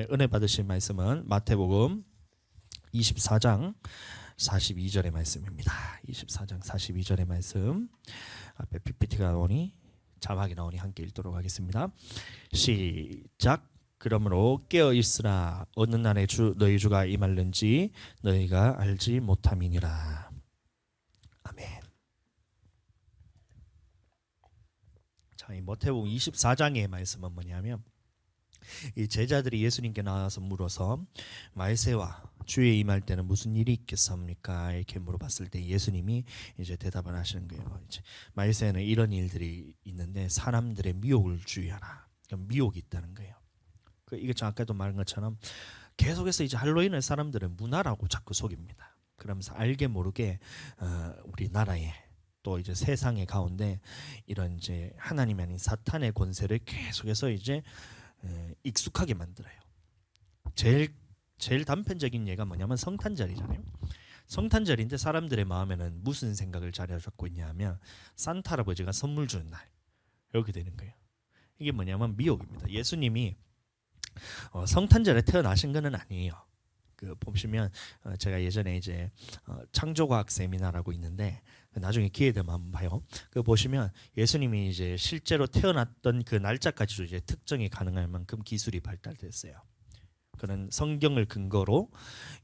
오늘 은혜 받으실 말씀은 마태복음 24장 42절의 말씀입니다. 24장 42절의 말씀 앞에 PPT가 나오니 자막이 나오니 함께 읽도록 하겠습니다. 시작. 그러므로 깨어 있으라. 어느 날에 너희 주가 임할는지 너희가 알지 못함이니라. 아멘. 자, 이 마태복음 24장의 말씀은 뭐냐면 이 제자들이 예수님께 나와서 물어서 말세와 주의 임할 때는 무슨 일이 있겠습니까? 이렇게 물어봤을 때 예수님이 이제 대답을 하시는 거예요. 이제 말세에는 이런 일들이 있는데 사람들의 미혹을 주의하라. 미혹이 있다는 거예요. 이게 아까도 말한 것처럼 계속해서 이제 할로윈을 사람들은 문화라고 자꾸 속입니다. 그러면서 알게 모르게 우리나라에 또 이제 세상의 가운데 이런 이제 하나님이 아닌 사탄의 권세를 계속해서 이제 익숙하게 만들어요. 제일 단편적인 예가 뭐냐면 성탄절이잖아요. 성탄절인데 사람들의 마음에는 무슨 생각을 자리잡고 있냐면 산타 할아버지가 선물 주는 날 이렇게 되는 거예요. 이게 뭐냐면 미혹입니다. 예수님이 성탄절에 태어나신 것은 아니에요. 그 보시면 제가 예전에 이제 창조과학 세미나라고 있는데 나중에 기회 되면 한번 봐요. 그 보시면 예수님이 이제 실제로 태어났던 그 날짜까지도 이제 특정이 가능할 만큼 기술이 발달됐어요. 그런 성경을 근거로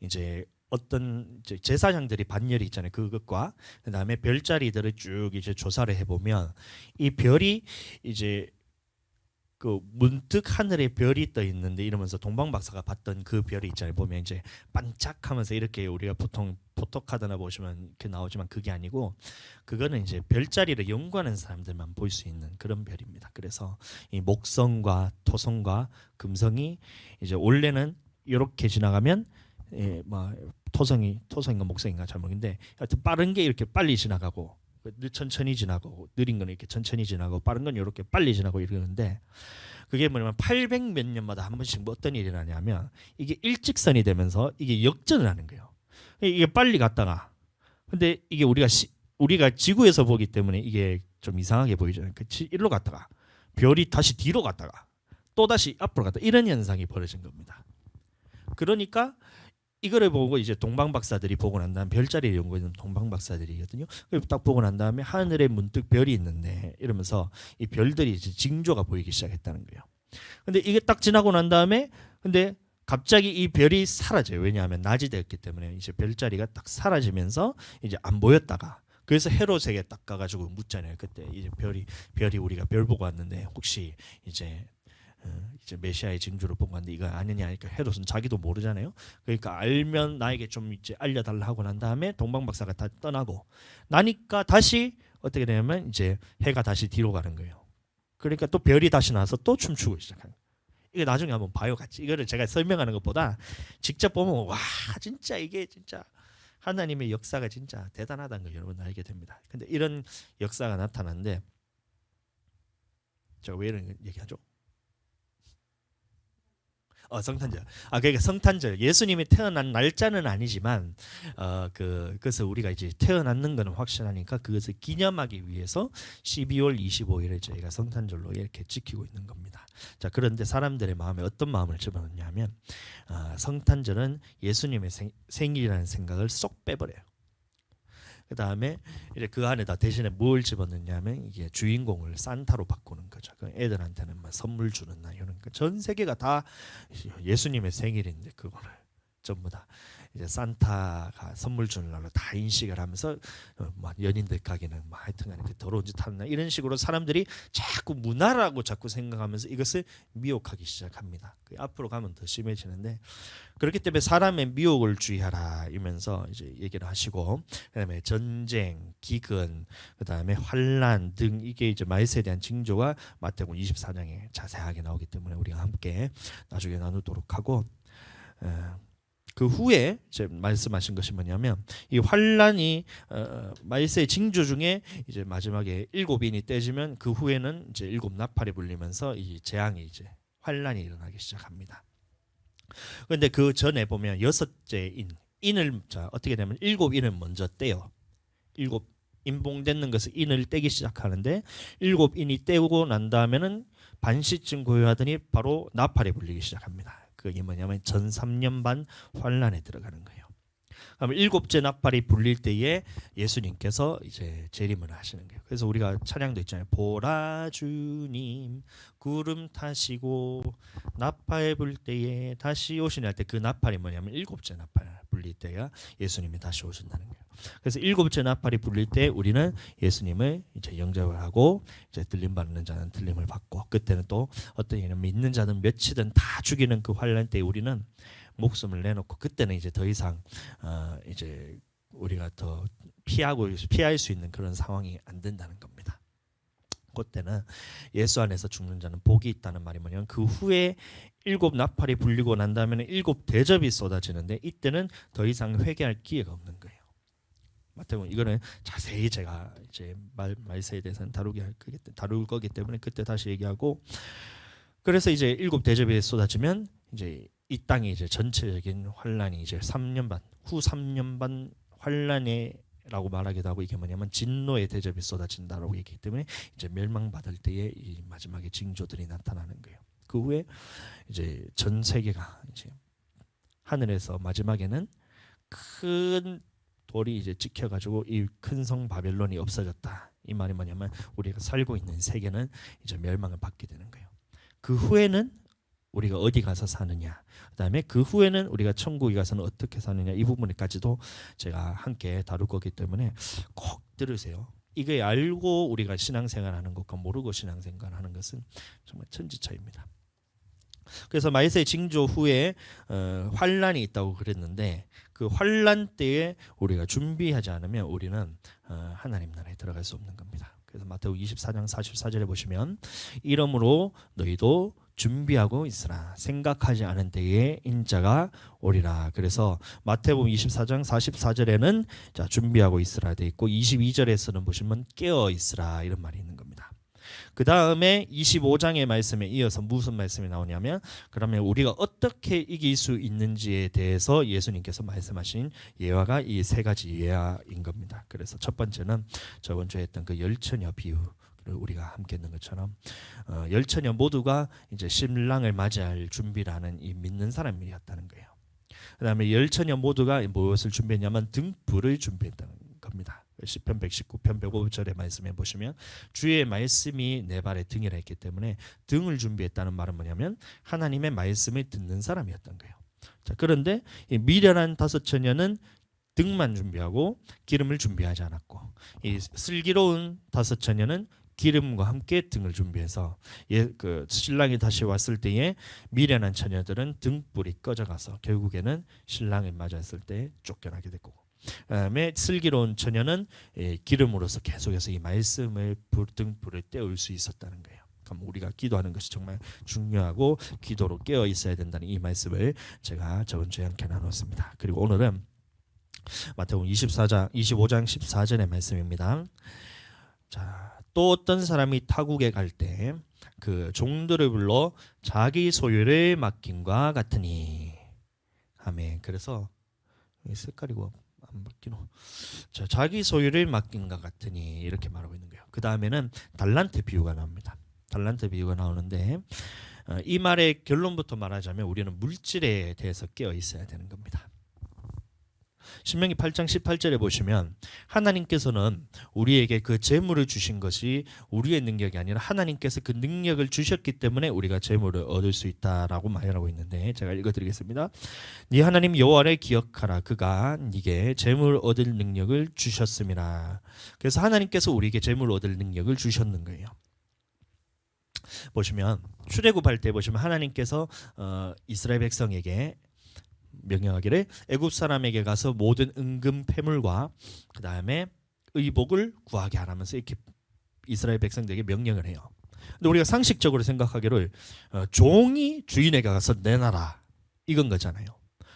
이제 어떤 이제 제사장들이 반열이 있잖아요. 그것과 그다음에 별자리들을 쭉 이제 조사를 해보면 이 별이 이제 그 문득 하늘에 별이 떠 있는데 이러면서 동방박사가 봤던 그 별이 있잖아요. 보면 이제 반짝하면서 이렇게 우리가 보통 포토카드나 보시면 이렇게 나오지만 그게 아니고 그거는 이제 별자리를 연구하는 사람들만 볼 수 있는 그런 별입니다. 그래서 이 목성과 토성과 금성이 이제 원래는 이렇게 지나가면 뭐 토성인가 목성인가 잘 모르겠는데 하여튼 빠른 게 이렇게 빨리 지나가고 천천히 지나고 느린 거는 이렇게 천천히 지나고 빠른 건 이렇게 빨리 지나고 이러는데 그게 뭐냐면 800 몇 년마다 한 번씩 뭐 어떤 일이 나냐면 이게 일직선이 되면서 이게 역전을 하는 거예요. 이게 빨리 갔다가 근데 이게 우리가 지구에서 보기 때문에 이게 좀 이상하게 보이잖아요. 그치? 일로 갔다가 별이 다시 뒤로 갔다가 또 다시 앞으로 갔다 이런 현상이 벌어진 겁니다. 그러니까 이거를 보고 이제 동방박사들이 보고 난 다음 별자리를 연구하는 동방박사들이거든요. 딱 보고 난 다음에 하늘에 문득 별이 있는데 이러면서 이 별들이 이제 징조가 보이기 시작했다는 거예요. 근데 이게 딱 지나고 난 다음에 근데 갑자기 이 별이 사라져요. 왜냐하면 낮이 되었기 때문에 이제 별자리가 딱 사라지면서 이제 안 보였다가 그래서 헤롯에게 딱 가가지고 묻잖아요. 그때 이제 별이 우리가 별 보고 왔는데 혹시 이제 메시아의 징조를 보고 왔는데 이거 아니냐 하니까 헤롯은 자기도 모르잖아요. 그러니까 알면 나에게 좀 이제 알려달라 하고 난 다음에 동방박사가 다 떠나고 나니까 다시 어떻게 되냐면 이제 해가 다시 뒤로 가는 거예요. 그러니까 또 별이 다시 나와서 또 춤추고 시작하는 거예요. 이거 나중에 한번 봐요 같이. 이거를 제가 설명하는 것보다 직접 보면 와 진짜 이게 진짜 하나님의 역사가 진짜 대단하다는 걸 여러분 알게 됩니다. 근데 이런 역사가 나타났는데 제가 왜 이런 얘기하죠? 성탄절. 그러니까 성탄절. 예수님이 태어난 날짜는 아니지만 그것을 우리가 이제 태어났는 것은 확실하니까 그것을 기념하기 위해서 12월 25일을 저희가 성탄절로 이렇게 지키고 있는 겁니다. 자, 그런데 사람들의 마음에 어떤 마음을 집어넣냐면 성탄절은 예수님의 생일이라는 생각을 쏙 빼버려요. 그 다음에 이제 그 안에다 대신에 뭘 집어넣냐면 이게 주인공을 산타로 바꾸는 거죠. 그 애들한테는 막 선물 주는 날 이런 거. 전 세계가 다 예수님의 생일인데 그거를 전부 다 이제 산타가 선물 주는 날로 다 인식을 하면서 막 연인들 가게는 막 하여튼간에 그 더러운 짓 하는 날 이런 식으로 사람들이 자꾸 문화라고 자꾸 생각하면서 이것을 미혹하기 시작합니다. 그 앞으로 가면 더 심해지는데 그렇기 때문에 사람의 미혹을 주의하라 이면서 이제 얘기를 하시고 그다음에 전쟁, 기근, 그다음에 환란 등 이게 이제 말세에 대한 징조가 마태복음 24장에 자세하게 나오기 때문에 우리가 함께 나중에 나누도록 하고 그 후에 이제 말씀하신 것이 뭐냐면 이 환란이 말세의 징조 중에 이제 마지막에 7인이 떼지면 그 후에는 이제 7 나팔이 불리면서 이 재앙이 이제 환란이 일어나기 시작합니다. 그런데 그 전에 보면 6째 인을 어떻게 되면 7인을 먼저 떼요. 7 인봉되는 것을 인을 떼기 시작하는데 7인이 떼고 난 다음에는 반시쯤 고요하더니 바로 나팔이 불리기 시작합니다. 그게 뭐냐면 전 3년 반 환란에 들어가는 거예요. 그럼 일곱째 나팔이 불릴 때에 예수님께서 이제 재림을 하시는 거예요. 그래서 우리가 찬양도 있잖아요. 보라 주님 구름 타시고 나팔 불 때에 다시 오시니 할 때 그 나팔이 뭐냐면 일곱째 나팔 불릴 때가 예수님이 다시 오신다는 거예요. 그래서 일곱째 나팔이 불릴 때 우리는 예수님을 이제 영접을 하고 이제 들림 받는 자는 들림을 받고 그때는 또 어떤 이는 믿는 자는 몇이든 다 죽이는 그 환란 때에 우리는 목숨을 내놓고 그때는 이제 더 이상 이제 우리가 더 피할 수 있는 그런 상황이 안 된다는 겁니다. 그때는 예수 안에서 죽는 자는 복이 있다는 말이 뭐냐면 그 후에 일곱 나팔이 불리고 난 다음에는 일곱 대접이 쏟아지는데 이때는 더 이상 회개할 기회가 없는 거예요. 마태복음 이거는 자세히 제가 이제 말세에 대해서는 다룰 거기 때문에 그때 다시 얘기하고 그래서 이제 일곱 대접이 쏟아지면 이제 이 땅이 이제 전체적인 환란이 이제 3년 반 후 3년 반 환란에라고 말하기도 하고 이게 뭐냐면 진노의 대접이 쏟아진다라고 얘기하기 때문에 이제 멸망받을 때에 이 마지막에 징조들이 나타나는 거예요. 그 후에 이제 전 세계가 이제 하늘에서 마지막에는 큰 돌이 이제 찍혀가지고 이 큰 성 바벨론이 없어졌다. 이 말이 뭐냐면 우리가 살고 있는 세계는 이제 멸망을 받게 되는 거예요. 그 후에는 우리가 어디 가서 사느냐, 그다음에 그 후에는 우리가 천국에 가서는 어떻게 사느냐 이 부분까지도 제가 함께 다룰 거기 때문에 꼭 들으세요. 이거 알고 우리가 신앙생활하는 것과 모르고 신앙생활하는 것은 정말 천지차이입니다. 그래서 말세 징조 후에 환란이 있다고 그랬는데 그 환란 때에 우리가 준비하지 않으면 우리는 하나님 나라에 들어갈 수 없는 겁니다. 그래서 마태복음 24장 44절에 보시면 이러므로 너희도 준비하고 있으라 생각하지 않은 때에 인자가 오리라. 그래서 마태복음 24장 44절에는 자 준비하고 있으라 돼 있고 22절에서는 보시면 깨어 있으라 이런 말이 있는 겁니다. 그 다음에 25장의 말씀에 이어서 무슨 말씀이 나오냐면 그러면 우리가 어떻게 이길 수 있는지에 대해서 예수님께서 말씀하신 예화가 이 세 가지 예화인 겁니다. 그래서 첫 번째는 저번 주에 했던 그 열처녀 비유를 우리가 함께 했는 것처럼 열처녀 모두가 이제 신랑을 맞이할 준비를 하는 이 믿는 사람이었다는 거예요. 그 다음에 열처녀 모두가 무엇을 준비했냐면 등불을 준비했다는 겁니다. 시편 119편 105절의 말씀에 보시면 주의 말씀이 내 발의 등이라 했기 때문에 등을 준비했다는 말은 뭐냐면 하나님의 말씀을 듣는 사람이었던 거예요. 자, 그런데 이 미련한 다섯 처녀는 등만 준비하고 기름을 준비하지 않았고 이 슬기로운 다섯 처녀는 기름과 함께 등을 준비해서 그 신랑이 다시 왔을 때에 미련한 처녀들은 등불이 꺼져가서 결국에는 신랑을 맞았을 때 쫓겨나게 됐고 그다음에 슬기로운 처녀는 기름으로서 계속해서 이 말씀을 등불을 떼울 수 있었다는 거예요. 그럼 우리가 기도하는 것이 정말 중요하고 기도로 깨어 있어야 된다는 이 말씀을 제가 저번 주에 함께 나눴습니다. 그리고 오늘은 마태복음 25장 14절의 말씀입니다. 자, 또 어떤 사람이 타국에 갈 때 그 종들을 불러 자기 소유를 맡김과 같으니 아멘. 그래서 색깔이 안 바뀌노. 자, 자기 소유를 맡긴과 같으니 이렇게 말하고 있는 거예요. 그 다음에는 달란트 비유가 나옵니다. 달란트 비유가 나오는데 이 말의 결론부터 말하자면 우리는 물질에 대해서 깨어 있어야 되는 겁니다. 신명기 8장 18절에 보시면 하나님께서는 우리에게 그 재물을 주신 것이 우리의 능력이 아니라 하나님께서 그 능력을 주셨기 때문에 우리가 재물을 얻을 수 있다라고 말하고 있는데 제가 읽어드리겠습니다. 네 하나님 여호와를 기억하라. 그가 네게 재물을 얻을 능력을 주셨음이라. 그래서 하나님께서 우리에게 재물을 얻을 능력을 주셨는 거예요. 보시면 출애굽할 때 보시면 하나님께서 이스라엘 백성에게 명령하기를 애굽 사람에게 가서 모든 은금 패물과 그 다음에 의복을 구하게 하라면서 이렇게 이스라엘 백성들에게 명령을 해요. 근데 우리가 상식적으로 생각하기를 종이 주인에게 가서 내놔라 이건 거잖아요.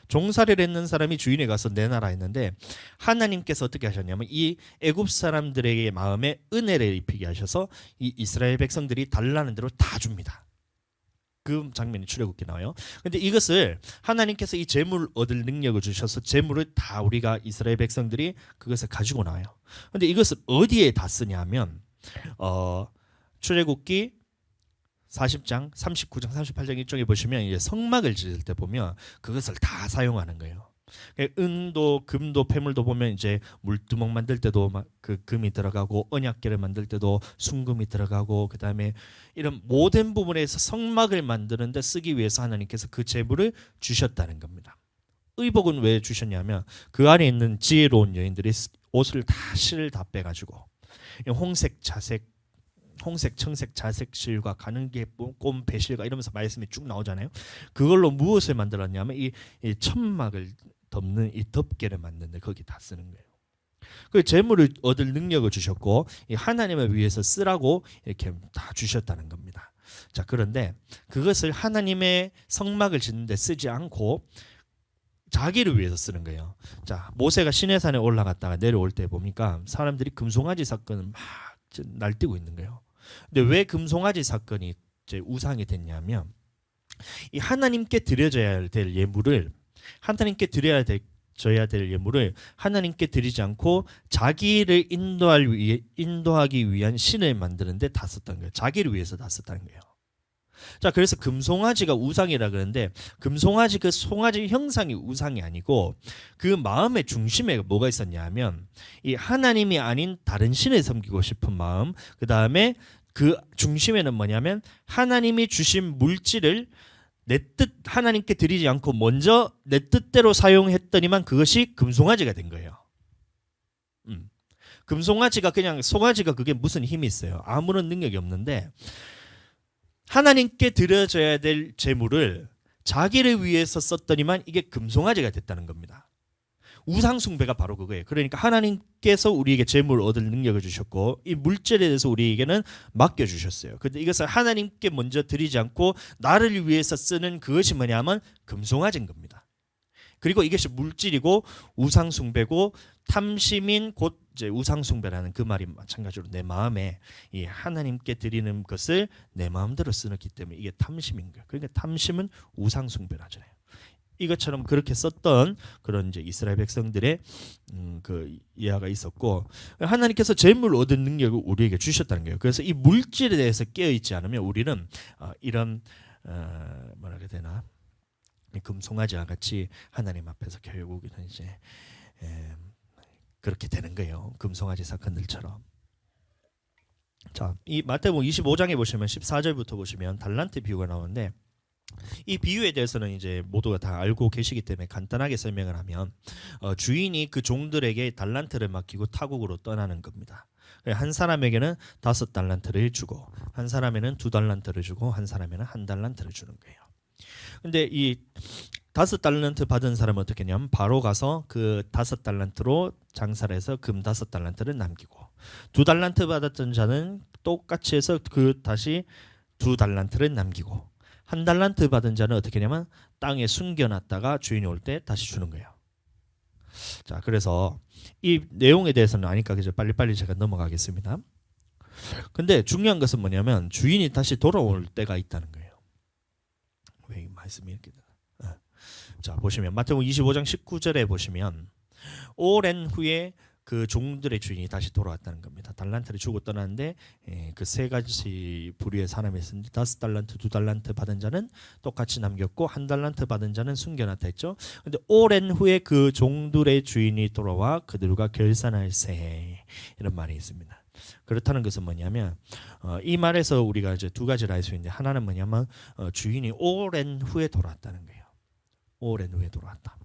종살이를 했는 사람이 주인에 가서 내놔라 했는데 하나님께서 어떻게 하셨냐면 이 애굽 사람들에게 마음에 은혜를 입히게 하셔서 이 이스라엘 백성들이 달라는 대로 다 줍니다. 그 장면이 출애굽기에 나와요. 근데 이것을 하나님께서 이 재물 얻을 능력을 주셔서 재물을 다 우리가 이스라엘 백성들이 그것을 가지고 나와요. 근데 이것을 어디에 다 쓰냐면 출애굽기 40장, 39장, 38장 이쪽에 보시면 이제 성막을 지을 때 보면 그것을 다 사용하는 거예요. 은도 금도 폐물도 보면 이제 물두멍 만들 때도 그 금이 들어가고 언약궤를 만들 때도 순금이 들어가고 그다음에 이런 모든 부분에서 성막을 만드는데 쓰기 위해서 하나님께서 그 제물을 주셨다는 겁니다. 의복은 왜 주셨냐면 그 안에 있는 지혜로운 여인들이 옷을 다 실을 다 빼가지고 홍색, 자색, 홍색, 청색, 자색 실과 가는게 꼼 배실과 이러면서 말씀이 쭉 나오잖아요. 그걸로 무엇을 만들었냐면 이 천막을 덮는 이 덮개를 만드는데 거기 다 쓰는 거예요. 그 재물을 얻을 능력을 주셨고 이 하나님을 위해서 쓰라고 이렇게 다 주셨다는 겁니다. 자, 그런데 그것을 하나님의 성막을 짓는데 쓰지 않고 자기를 위해서 쓰는 거예요. 자, 모세가 시내산에 올라갔다가 내려올 때 보니까 사람들이 금송아지 사건을 막 날뛰고 있는 거예요. 근데 왜 금송아지 사건이 이제 우상이 됐냐면 이 하나님께 드려져야 될 예물을 하나님께 드리지 않고 자기를 인도하기 위한 신을 만드는데 다 썼던 거예요. 자기를 위해서 다 썼다는 거예요. 자, 그래서 금송아지가 우상이라 그러는데 금송아지 그 송아지 형상이 우상이 아니고 그 마음의 중심에 뭐가 있었냐면 이 하나님이 아닌 다른 신을 섬기고 싶은 마음, 그 다음에 그 중심에는 뭐냐면 하나님이 주신 물질을 내 뜻 하나님께 드리지 않고 먼저 내 뜻대로 사용했더니만 그것이 금송아지가 된 거예요. 금송아지가 그냥 송아지가 그게 무슨 힘이 있어요? 아무런 능력이 없는데 하나님께 드려져야 될 제물을 자기를 위해서 썼더니만 이게 금송아지가 됐다는 겁니다. 우상 숭배가 바로 그거예요. 그러니까 하나님께서 우리에게 재물을 얻을 능력을 주셨고 이 물질에 대해서 우리에게는 맡겨 주셨어요. 근데 이것을 하나님께 먼저 드리지 않고 나를 위해서 쓰는 그것이 뭐냐면 금송아지인 겁니다. 그리고 이것이 물질이고 우상 숭배고 탐심인 곧 이제 우상 숭배라는 그 말이 마찬가지로 내 마음에 이 하나님께 드리는 것을 내 마음대로 쓰기 때문에 이게 탐심인 거예요. 그러니까 탐심은 우상 숭배라잖아요. 이것처럼 그렇게 썼던 그런 이제 이스라엘 백성들의 그 예화가 있었고 하나님께서 재물 얻은 능력을 우리에게 주셨다는 거예요. 그래서 이 물질에 대해서 깨어 있지 않으면 우리는 이런 뭐라 해야 되나 금송아지와 같이 하나님 앞에서 결국은 이제 그렇게 되는 거예요. 금송아지 사건들처럼. 자, 이 마태복음 25장에 보시면 14절부터 보시면 달란트 비유가 나오는데 이 비유에 대해서는 이제 모두가 다 알고 계시기 때문에 간단하게 설명을 하면 주인이 그 종들에게 달란트를 맡기고 타국으로 떠나는 겁니다. 한 사람에게는 5달란트를 주고 한 사람에는 2달란트를 주고 한 사람에는 1달란트를 주는 거예요. 근데 이 5달란트 받은 사람은 어떻게 했냐면 바로 가서 그 5달란트로 장사를 해서 금 5달란트를 남기고 2달란트 받았던 자는 똑같이 해서 그 다시 2달란트를 남기고 1달란트 받은 자는 어떻게 하냐면 땅에 숨겨놨다가 주인이 올 때 다시 주는 거예요. 자, 그래서 이 내용에 대해서는 아니까 그저 빨리빨리 제가 넘어가겠습니다. 근데 중요한 것은 뭐냐면 주인이 다시 돌아올 때가 있다는 거예요. 왜 이 말씀이 이렇게 되나? 자, 보시면 마태복음 25장 19절에 보시면 오랜 후에 그 종들의 주인이 다시 돌아왔다는 겁니다. 달란트를 주고 떠났는데 그 세 가지 부류의 사람이 있었는데 5달란트, 2달란트 받은 자는 똑같이 남겼고 1달란트 받은 자는 숨겨놨다 했죠. 근데 오랜 후에 그 종들의 주인이 돌아와 그들과 결산할세 이런 말이 있습니다. 그렇다는 것은 뭐냐면 이 말에서 우리가 이제 두 가지를 알 수 있는데 하나는 뭐냐면 주인이 오랜 후에 돌아왔다는 거예요. 오랜 후에 돌아왔다.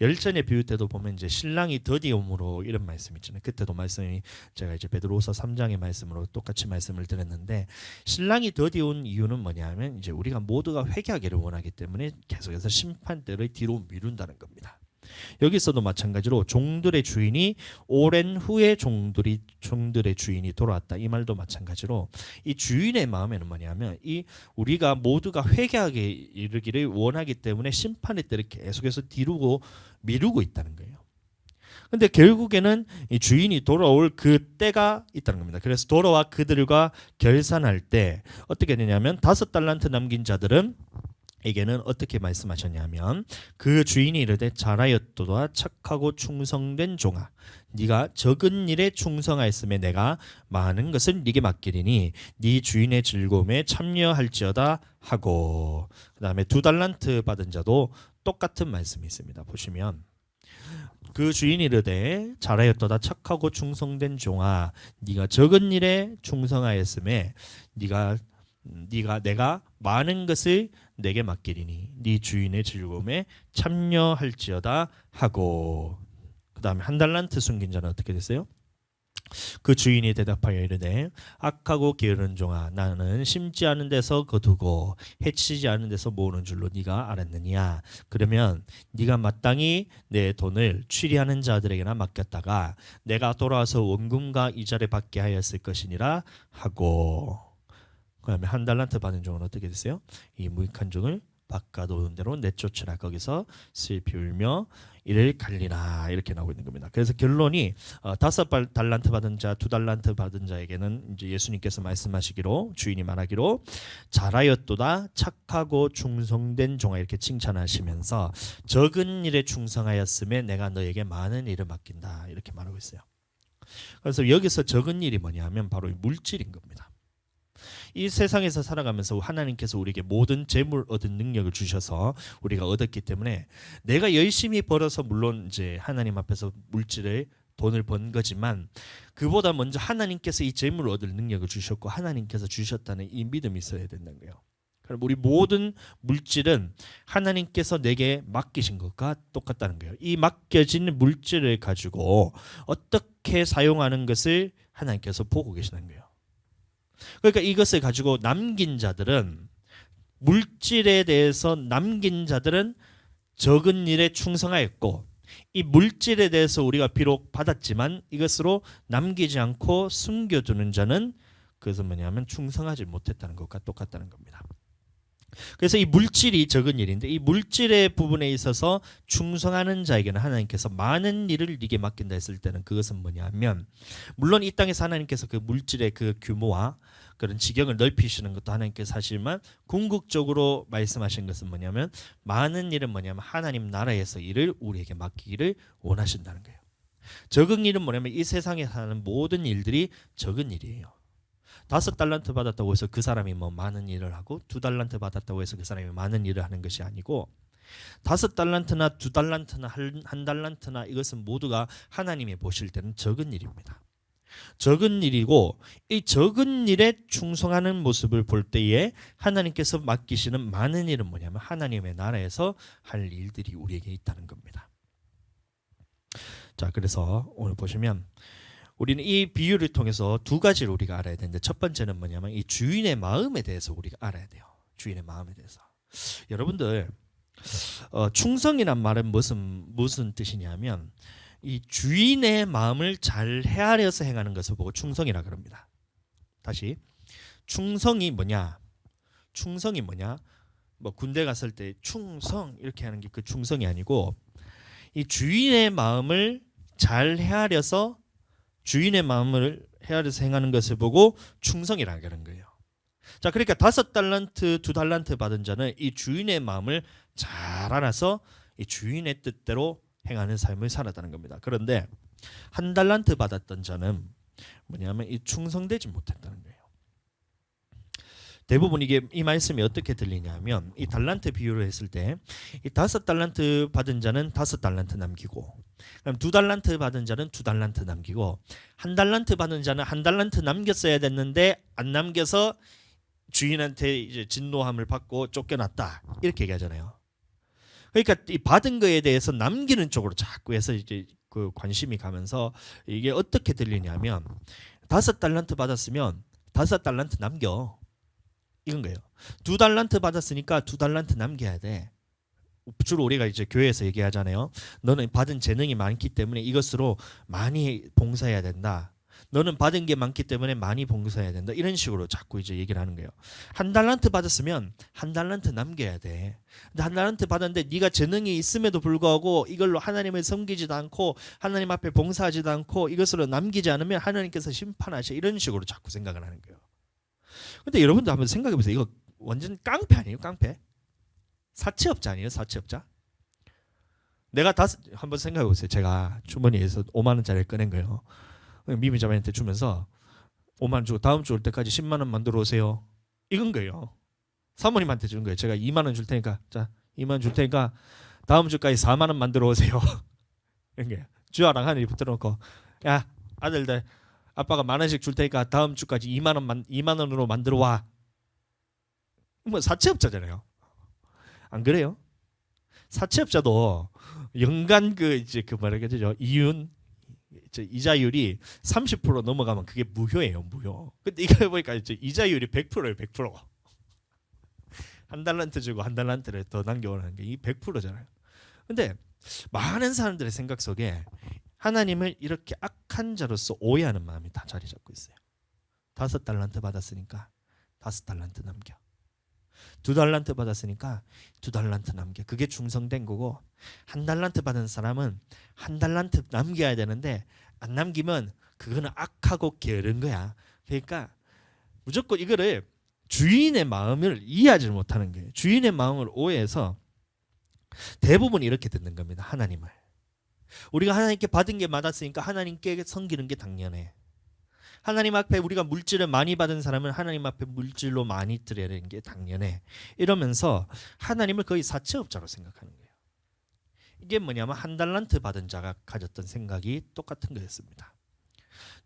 열전의 비유 때도 보면 이제 신랑이 더디옴으로 이런 말씀 있잖아요. 그때도 말씀이 제가 이제 베드로후서 3장의 말씀으로 똑같이 말씀을 드렸는데 신랑이 더디온 이유는 뭐냐면 이제 우리가 모두가 회개하기를 원하기 때문에 계속해서 심판대를 뒤로 미룬다는 겁니다. 여기서도 마찬가지로 종들의 주인이 오랜 후에 종들의 주인이 돌아왔다. 이 말도 마찬가지로 이 주인의 마음에는 뭐냐면 이 우리가 모두가 회개하게 이르기를 원하기 때문에 심판의 때를 계속해서 미루고 있다는 거예요. 근데 결국에는 이 주인이 돌아올 그 때가 있다는 겁니다. 그래서 돌아와 그들과 결산할 때 어떻게 되냐면 5달란트 남긴 자들은 에게는 어떻게 말씀하셨냐면 그 주인이 이르되 잘하였도다 착하고 충성된 종아 네가 적은 일에 충성하였음에 내가 많은 것을 네게 맡기리니 네 주인의 즐거움에 참여할지어다 하고 그다음에 2달란트 받은 자도 똑같은 말씀이 있습니다. 보시면 그 주인이 이르되 잘하였도다 착하고 충성된 종아 네가 적은 일에 충성하였음에 네가 내가 많은 것을 내게 맡기리니 네 주인의 즐거움에 참여할지어다 하고 그다음에 1달란트 숨긴 자는 어떻게 됐어요? 그 주인이 대답하여 이르되 악하고 게으른 종아 나는 심지 않은 데서 거두고 해치지 않은 데서 모으는 줄로 네가 알았느냐 그러면 네가 마땅히 내 돈을 취리하는 자들에게나 맡겼다가 내가 돌아와서 원금과 이자를 받게 하였을 것이니라 하고 그다음에 1달란트 받은 종은 어떻게 됐어요? 이 무익한 종을 바꿔놓은 대로 내쫓으라 거기서 슬피 울며 이를 갈리라 이렇게 나오고 있는 겁니다. 그래서 결론이 5달란트 받은 자, 2달란트 받은 자에게는 이제 예수님께서 말씀하시기로 주인이 말하기로 잘하였도다 착하고 충성된 종아 이렇게 칭찬하시면서 적은 일에 충성하였음에 내가 너에게 많은 일을 맡긴다 이렇게 말하고 있어요. 그래서 여기서 적은 일이 뭐냐면 바로 물질인 겁니다. 이 세상에서 살아가면서 하나님께서 우리에게 모든 재물 얻은 능력을 주셔서 우리가 얻었기 때문에 내가 열심히 벌어서 물론 이제 하나님 앞에서 돈을 번 거지만 그보다 먼저 하나님께서 이 재물을 얻을 능력을 주셨고 하나님께서 주셨다는 이 믿음이 있어야 된다는 거예요. 그럼 우리 모든 물질은 하나님께서 내게 맡기신 것과 똑같다는 거예요. 이 맡겨진 물질을 가지고 어떻게 사용하는 것을 하나님께서 보고 계시는 거예요. 그러니까 이것을 가지고 남긴 자들은 물질에 대해서 남긴 자들은 적은 일에 충성하였고 이 물질에 대해서 우리가 비록 받았지만 이것으로 남기지 않고 숨겨두는 자는 그것은 뭐냐면 충성하지 못했다는 것과 똑같다는 겁니다. 그래서 이 물질이 적은 일인데 이 물질의 부분에 있어서 충성하는 자에게는 하나님께서 많은 일을 네게 맡긴다 했을 때는 그것은 뭐냐면 물론 이 땅에서 하나님께서 그 물질의 그 규모와 그런 지경을 넓히시는 것도 하나님께서 하시지만 궁극적으로 말씀하신 것은 뭐냐면 많은 일은 뭐냐면 하나님 나라에서 일을 우리에게 맡기기를 원하신다는 거예요. 적은 일은 뭐냐면 이 세상에 사는 모든 일들이 적은 일이에요. 5달란트 받았다고 해서 그 사람이 뭐 많은 일을 하고 2달란트 받았다고 해서 그 사람이 많은 일을 하는 것이 아니고 5달란트나 2달란트나 1달란트나 이것은 모두가 하나님이 보실 때는 적은 일입니다. 적은 일이고 이 적은 일에 충성하는 모습을 볼 때에 하나님께서 맡기시는 많은 일은 뭐냐면 하나님의 나라에서 할 일들이 우리에게 있다는 겁니다. 자, 그래서 오늘 보시면 우리는 이 비유를 통해서 두 가지를 우리가 알아야 되는데 첫 번째는 뭐냐면 이 주인의 마음에 대해서 우리가 알아야 돼요. 주인의 마음에 대해서. 여러분들 충성이란 말은 무슨 뜻이냐면 이 주인의 마음을 잘 헤아려서 행하는 것을 보고 충성이라 그럽니다. 다시 충성이 뭐냐? 충성이 뭐냐? 뭐 군대 갔을 때 충성 이렇게 하는 게 그 충성이 아니고 이 주인의 마음을 잘 헤아려서 주인의 마음을 헤아려서 행하는 것을 보고 충성이라고 하는 거예요. 자, 그러니까 5달란트, 2달란트 받은 자는 이 주인의 마음을 잘 알아서 이 주인의 뜻대로 행하는 삶을 살았다는 겁니다. 그런데 1달란트 받았던 자는 뭐냐면 이 충성되지 못했다는 거예요. 대부분 이 말씀이 어떻게 들리냐면 이 달란트 비유를 했을 때 이 5달란트 받은 자는 5달란트 남기고 그럼 2달란트 받은 자는 2달란트 남기고 1달란트 받은 자는 1달란트 남겼어야 됐는데 안 남겨서 주인한테 이제 진노함을 받고 쫓겨났다 이렇게 얘기하잖아요. 그러니까 이 받은 거에 대해서 남기는 쪽으로 자꾸 해서 이제 그 관심이 가면서 이게 어떻게 들리냐면 5달란트 받았으면 5달란트 남겨 이건 거예요. 2달란트 받았으니까 2달란트 남겨야 돼. 주로 우리가 이제 교회에서 얘기하잖아요. 너는 받은 재능이 많기 때문에 이것으로 많이 봉사해야 된다. 너는 받은 게 많기 때문에 많이 봉사해야 된다. 이런 식으로 자꾸 이제 얘기를 하는 거예요. 1달란트 받았으면 1달란트 남겨야 돼. 근데 1달란트 받았는데 네가 재능이 있음에도 불구하고 이걸로 하나님을 섬기지도 않고 하나님 앞에 봉사하지도 않고 이것으로 남기지 않으면 하나님께서 심판하셔. 이런 식으로 자꾸 생각을 하는 거예요. 근데 여러분도 한번 생각해 보세요. 이거 완전 깡패 아니에요? 깡패? 사채업자 아니에요? 사채업자. 내가 한번 생각해 보세요. 제가 주머니에서 5만 원짜리 꺼낸 거예요. 미미자매한테 주면서 5만 원 주고 다음 주 올 때까지 10만 원 만들어 오세요. 이건 거예요. 사모님한테 주는 거예요. 제가 2만 원 줄 테니까, 자 2만 원 줄 테니까 다음 주까지 4만 원 만들어 오세요. 이런 거예요. 주아랑 하늘이 붙들어놓고, 야 아들들 아빠가 만 원씩 줄 테니까 다음 주까지 2만 원으로 만들어 와. 뭐 사채업자잖아요. 안 그래요? 사채업자도 연간 그 뭐라고 되죠? 이자율이 30% 넘어가면 그게 무효예요, 무효. 근데 이거 보니까 이제 이자율이 100%예요, 100%. 한 달란트 주고 한 달란트를 더 남겨오는 게 이 100%잖아요. 근데 많은 사람들의 생각 속에 하나님을 이렇게 악한 자로서 오해하는 마음이 다 자리 잡고 있어요. 5달란트 받았으니까 5달란트 남겨. 2달란트 받았으니까 2달란트 남겨. 그게 충성된 거고, 1달란트 받은 사람은 1달란트 남겨야 되는데 안 남기면 그거는 악하고 게으른 거야. 그러니까 무조건 이거를 주인의 마음을 이해하지 못하는 거예요. 주인의 마음을 오해해서 대부분 이렇게 듣는 겁니다. 하나님을. 우리가 하나님께 받은 게 맞았으니까 하나님께 섬기는 게 당연해. 하나님 앞에 우리가 물질을 많이 받은 사람은 하나님 앞에 물질로 많이 드리는 게 당연해. 이러면서 하나님을 거의 사채업자로 생각하는 거예요. 이게 뭐냐면 1달란트 받은 자가 가졌던 생각이 똑같은 거였습니다.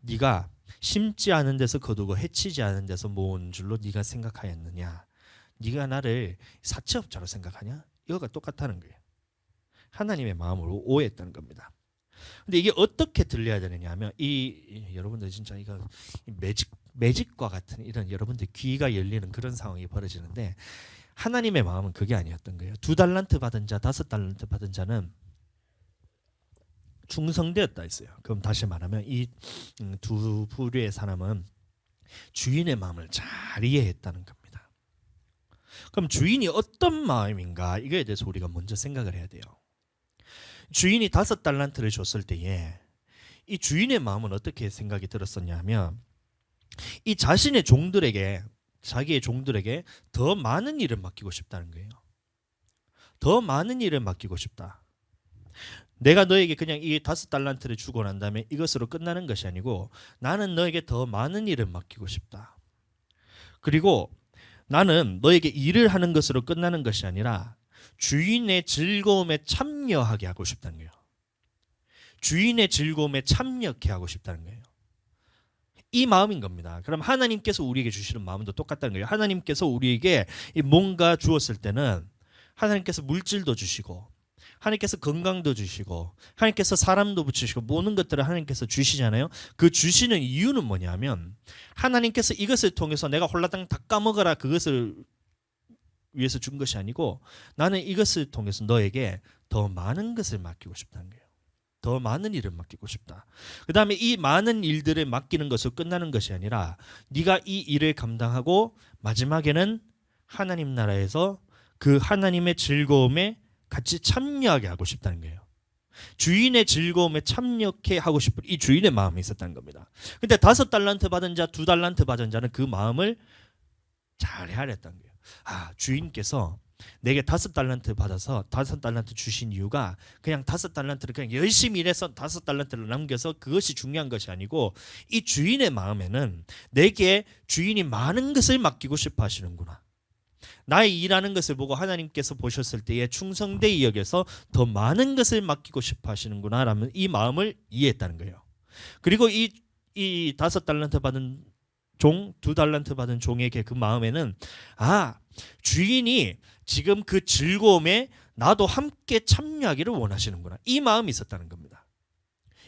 네가 심지 않은 데서 거두고 해치지 않은 데서 모은 줄로 네가 생각하였느냐. 네가 나를 사채업자로 생각하냐. 이거가 똑같다는 거예요. 하나님의 마음으로 오해했다는 겁니다. 근데 이게 어떻게 들려야 되느냐 하면 여러분들 진짜 이거 매직과 같은 이런 여러분들 귀가 열리는 그런 상황이 벌어지는데, 하나님의 마음은 그게 아니었던 거예요. 2달란트 받은 자, 5달란트 받은 자는 충성되었다 했어요. 그럼 다시 말하면 이 두 부류의 사람은 주인의 마음을 잘 이해했다는 겁니다. 그럼 주인이 어떤 마음인가, 이거에 대해서 우리가 먼저 생각을 해야 돼요. 주인이 5달란트를 줬을 때에 이 주인의 마음은 어떻게 생각이 들었었냐 하면, 이 자신의 종들에게, 자기의 종들에게 더 많은 일을 맡기고 싶다는 거예요. 더 많은 일을 맡기고 싶다. 내가 너에게 그냥 이 5달란트를 주고 난 다음에 이것으로 끝나는 것이 아니고, 나는 너에게 더 많은 일을 맡기고 싶다. 그리고 나는 너에게 일을 하는 것으로 끝나는 것이 아니라 주인의 즐거움에 참여하게 하고 싶다는 거예요. 주인의 즐거움에 참여케 하고 싶다는 거예요. 이 마음인 겁니다. 그럼 하나님께서 우리에게 주시는 마음도 똑같다는 거예요. 하나님께서 우리에게 뭔가 주었을 때는 하나님께서 물질도 주시고, 하나님께서 건강도 주시고, 하나님께서 사람도 붙이시고, 모든 것들을 하나님께서 주시잖아요. 그 주시는 이유는 뭐냐면, 하나님께서 이것을 통해서 내가 홀라당 다 까먹어라 그것을 위해서 준 것이 아니고, 나는 이것을 통해서 너에게 더 많은 것을 맡기고 싶다는 거예요. 더 많은 일을 맡기고 싶다. 그 다음에 이 많은 일들을 맡기는 것으로 끝나는 것이 아니라, 네가 이 일을 감당하고 마지막에는 하나님 나라에서 그 하나님의 즐거움에 같이 참여하게 하고 싶다는 거예요. 주인의 즐거움에 참여케 하고 싶은 이 주인의 마음이 있었다는 겁니다. 근데 5달란트 받은 자, 2달란트 받은 자는 그 마음을 잘 헤아렸다는 거예요. 주인께서 내게 5달란트 받아서 5달란트 주신 이유가 그냥 5달란트를 그냥 열심히 일해서 5달란트를 남겨서 그것이 중요한 것이 아니고, 이 주인의 마음에는 내게 주인이 많은 것을 맡기고 싶어 하시는구나. 나의 일하는 것을 보고 하나님께서 보셨을 때에 충성되이 여겨서 더 많은 것을 맡기고 싶어 하시는구나 라는 이 마음을 이해했다는 거예요. 그리고 이 5달란트 받은 종, 2달란트 받은 종에게 그 마음에는 주인이 지금 그 즐거움에 나도 함께 참여하기를 원하시는구나, 이 마음이 있었다는 겁니다.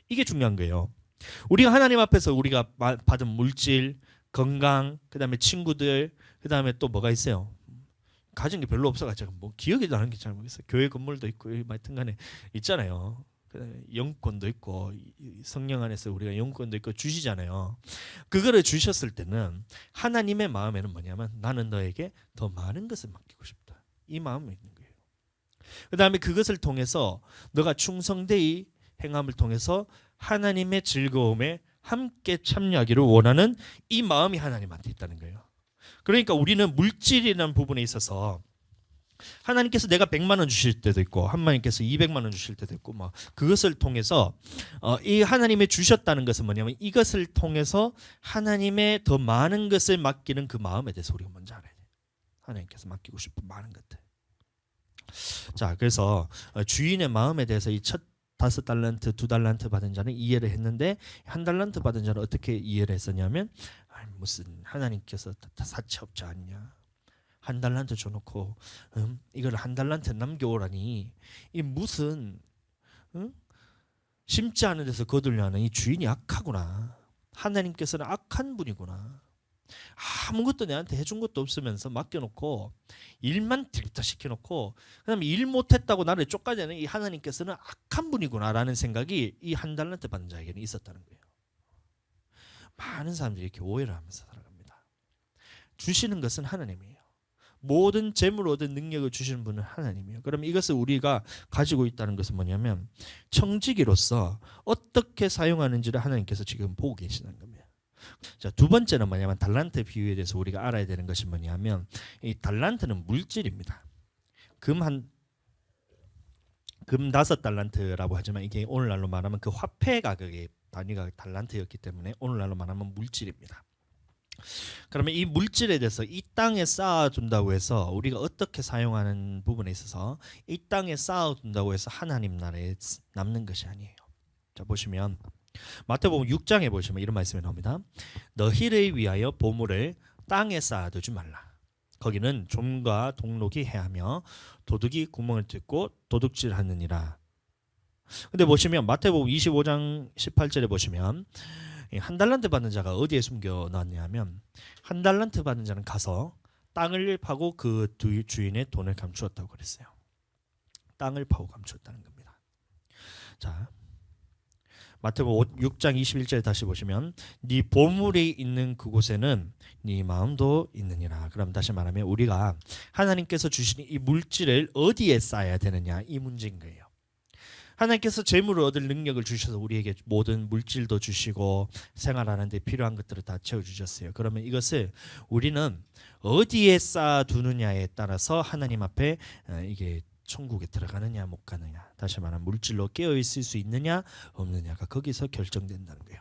이게 중요한 거예요. 우리가 하나님 앞에서 우리가 받은 물질, 건강, 그 다음에 친구들, 그 다음에 또 뭐가 있어요? 가진 게 별로 없어가지고 뭐 기억이 나는 게 잘 모르겠어요. 교회 건물도 있고 하여튼간에 있잖아요. 영권도 있고, 성령 안에서 우리가 영권도 있고 주시잖아요. 그거를 주셨을 때는 하나님의 마음에는 뭐냐면, 나는 너에게 더 많은 것을 맡기고 싶다, 이 마음이 있는 거예요. 그 다음에 그것을 통해서 너가 충성되이 행함을 통해서 하나님의 즐거움에 함께 참여하기를 원하는 이 마음이 하나님한테 있다는 거예요. 그러니까 우리는 물질이라는 부분에 있어서 하나님께서 내가 100만 원 주실 때도 있고 하나님께서 200만 원 주실 때도 있고 뭐 그것을 통해서 이 하나님의 주셨다는 것은 뭐냐면 이것을 통해서 하나님의 더 많은 것을 맡기는 그 마음에 대해서 우리가 먼저 알아야 돼요. 하나님께서 맡기고 싶은 많은 것들. 자, 그래서 주인의 마음에 대해서 이 첫 5달란트, 2달란트 받은 자는 이해를 했는데 1달란트 받은 자는 어떻게 이해를 했었냐면 무슨 하나님께서 다 사채업자 아니냐. 1달란트 줘놓고 이걸 1달란트 남겨오라니 이 무슨 심지 않은 데서 거들려는 이 주인이 악하구나. 하나님께서는 악한 분이구나. 아무것도 내한테 해준 것도 없으면서 맡겨놓고 일만 드립다 시켜놓고 그다음에 일 못했다고 나를 쫓아내는 이 하나님께서는 악한 분이구나라는 생각이 이 1달란트 받은 자에게는 있었다는 거예요. 많은 사람들이 이렇게 오해를 하면서 살아갑니다. 주시는 것은 하나님이에요. 모든 재물 얻은 능력을 주시는 분은 하나님이에요. 그럼 이것을 우리가 가지고 있다는 것은 뭐냐면 청지기로서 어떻게 사용하는지를 하나님께서 지금 보고 계시는 겁니다. 자, 두 번째는 뭐냐면 달란트 비유에 대해서 우리가 알아야 되는 것이 뭐냐면 이 달란트는 물질입니다. 금 5달란트라고 하지만 이게 오늘날로 말하면 그 화폐 가격의 단위가 달란트였기 때문에 오늘날로 말하면 물질입니다. 그러면 이 물질에 대해서 이 땅에 쌓아둔다고 해서 우리가 어떻게 사용하는 부분에 있어서 이 땅에 쌓아둔다고 해서 하나님 나라에 남는 것이 아니에요. 자, 보시면 마태복음 6장에 보시면 이런 말씀이 나옵니다. 너희를 위하여 보물을 땅에 쌓아두지 말라. 거기는 좀과 동록이 해하며 도둑이 구멍을 뚫고 도둑질하느니라. 근데 보시면 마태복음 25장 18절에 보시면 1달란트 받는 자가 어디에 숨겨 놨냐면 1달란트 받는 자는 가서 땅을 파고 그 주인의 돈을 감추었다고 그랬어요. 땅을 파고 감추었다는 겁니다. 자, 마태복음 6장 21절에 다시 보시면 네 보물이 있는 그곳에는 네 마음도 있느니라. 그럼 다시 말하면 우리가 하나님께서 주신 이 물질을 어디에 쌓아야 되느냐 이 문제인 거예요. 하나님께서 재물을 얻을 능력을 주셔서 우리에게 모든 물질도 주시고 생활하는 데 필요한 것들을 다 채워주셨어요. 그러면 이것을 우리는 어디에 쌓아두느냐에 따라서 하나님 앞에 이게 천국에 들어가느냐 못 가느냐, 다시 말하면 물질로 깨어있을 수 있느냐 없느냐가 거기서 결정된다는 거예요.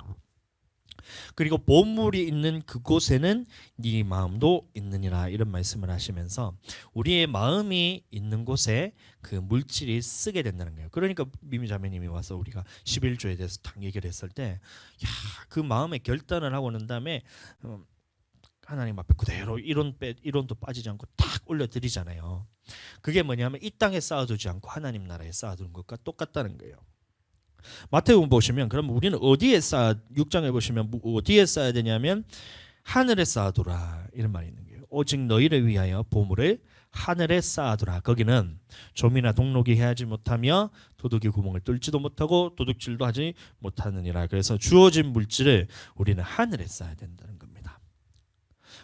그리고 보물이 있는 그곳에는 네 마음도 있느니라 이런 말씀을 하시면서 우리의 마음이 있는 곳에 그 물질이 쓰게 된다는 거예요. 그러니까 미미자매님이 와서 우리가 11조에 대해서 딱 얘기를 했을 때 그 마음의 결단을 하고 난 다음에 하나님 앞에 그대로 이론도 빠지지 않고 탁 올려드리잖아요. 그게 뭐냐면 이 땅에 쌓아두지 않고 하나님 나라에 쌓아두는 것과 똑같다는 거예요. 마태복음 보시면 그럼 우리는 어디에 6장에 보시면 어디에 쌓아야 되냐면 하늘에 쌓아두라 이런 말이 있는 거예요. 오직 너희를 위하여 보물을 하늘에 쌓아두라. 거기는 좀이나 동록이 해하지 못하며 도둑이 구멍을 뚫지도 못하고 도둑질도 하지 못하느니라. 그래서 주어진 물질을 우리는 하늘에 쌓아야 된다는 겁니다.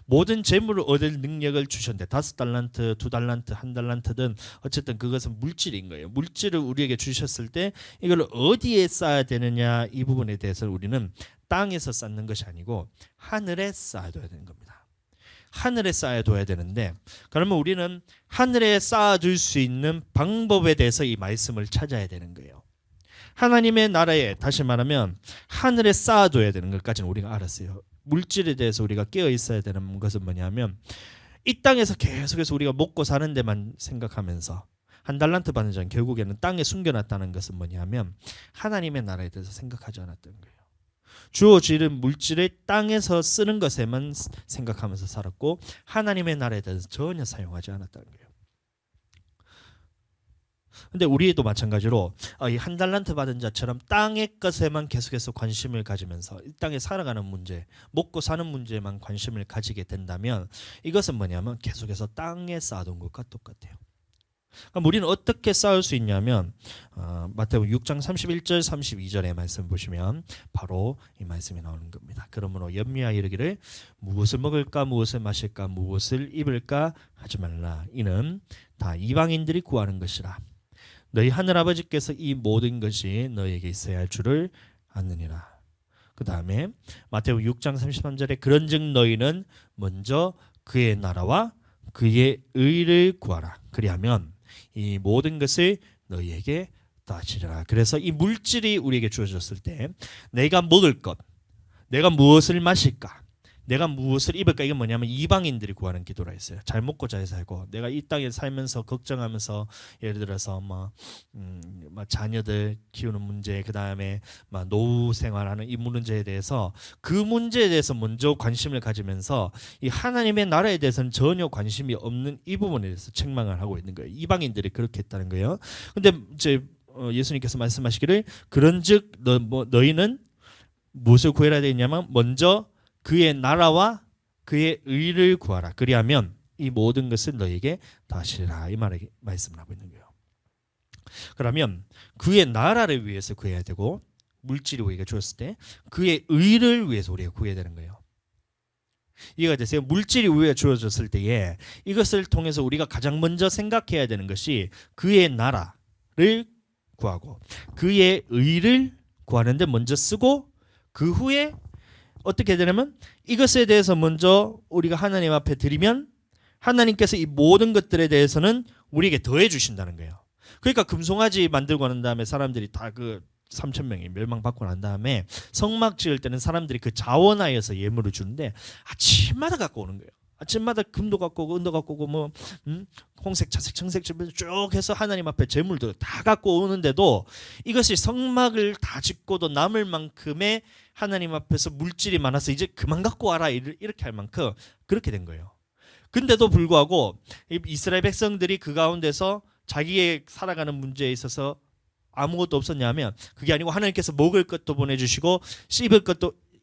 모든 재물을 얻을 능력을 주셨는데 5달란트, 2달란트, 1달란트든 어쨌든 그것은 물질인 거예요. 물질을 우리에게 주셨을 때 이걸 어디에 쌓아야 되느냐 이 부분에 대해서 우리는 땅에서 쌓는 것이 아니고 하늘에 쌓아둬야 되는 겁니다. 하늘에 쌓아둬야 되는데 그러면 우리는 하늘에 쌓아둘 수 있는 방법에 대해서 이 말씀을 찾아야 되는 거예요. 하나님의 나라에 다시 말하면 하늘에 쌓아둬야 되는 것까지는 우리가 알았어요. 물질에 대해서 우리가 깨어 있어야 되는 것은 뭐냐면 이 땅에서 계속해서 우리가 먹고 사는 데만 생각하면서 1달란트 받는 자는 결국에는 땅에 숨겨놨다는 것은 뭐냐면 하나님의 나라에 대해서 생각하지 않았던 거예요. 주어지는 물질을 땅에서 쓰는 것에만 생각하면서 살았고 하나님의 나라에 대해서 전혀 사용하지 않았다는 거예요. 근데 우리도 마찬가지로 이 1달란트 받은 자처럼 땅의 것에만 계속해서 관심을 가지면서 이 땅에 살아가는 문제, 먹고 사는 문제에만 관심을 가지게 된다면 이것은 뭐냐면 계속해서 땅에 쌓아둔 것과 똑같아요. 그럼 우리는 어떻게 쌓을 수 있냐면 마태복음 6장 31절 32절의 말씀 보시면 바로 이 말씀이 나오는 겁니다. 그러므로 염려하여 이르기를 무엇을 먹을까 무엇을 마실까 무엇을 입을까 하지 말라. 이는 다 이방인들이 구하는 것이라. 너희 하늘아버지께서 이 모든 것이 너희에게 있어야 할 줄을 아느니라. 그 다음에 마태복음 6장 33절에 그런즉 너희는 먼저 그의 나라와 그의 의를 구하라. 그리하면 이 모든 것을 너희에게 더하시리라. 그래서 이 물질이 우리에게 주어졌을 때 내가 먹을 것, 내가 무엇을 마실까, 내가 무엇을 입을까, 이게 뭐냐면 이방인들이 구하는 기도라 했어요. 잘 먹고 잘 살고, 내가 이 땅에 살면서 걱정하면서 예를 들어서 자녀들 키우는 문제, 그 다음에 노후 생활하는 이 문제에 대해서 그 문제에 대해서 먼저 관심을 가지면서 이 하나님의 나라에 대해서는 전혀 관심이 없는 이 부분에 대해서 책망을 하고 있는 거예요. 이방인들이 그렇게 했다는 거예요. 근데 이제 예수님께서 말씀하시기를 그런즉 너희는 무엇을 구해야 되냐면 먼저 그의 나라와 그의 의를 구하라. 그리하면 이 모든 것을 너에게 더하시리라. 이 말씀을 하고 있는 거예요. 그러면 그의 나라를 위해서 구해야 되고, 물질이 우리가 주었을 때 그의 의를 위해서 우리가 구해야 되는 거예요. 이해가 되세요? 물질이 우리가 주어졌을 때에 이것을 통해서 우리가 가장 먼저 생각해야 되는 것이 그의 나라를 구하고 그의 의를 구하는데 먼저 쓰고, 그 후에 어떻게 되냐면 이것에 대해서 먼저 우리가 하나님 앞에 드리면 하나님께서 이 모든 것들에 대해서는 우리에게 더해 주신다는 거예요. 그러니까 금송아지 만들고 난 다음에 사람들이 다 그 3,000명이 멸망받고 난 다음에 성막 지을 때는 사람들이 그 자원하여서 예물을 주는데 아침마다 갖고 오는 거예요. 아침마다 금도 갖고 오고 은도 갖고 오고 홍색, 차색, 청색 쭉 해서 하나님 앞에 제물들 다 갖고 오는데도 이것이 성막을 다 짓고도 남을 만큼의 하나님 앞에서 물질이 많아서 이제 그만 갖고 와라 이렇게 할 만큼 그렇게 된 거예요. 근데도 불구하고 이스라엘 백성들이 그 가운데서 자기의 살아가는 문제에 있어서 아무것도 없었냐면 그게 아니고 하나님께서 먹을 것도 보내주시고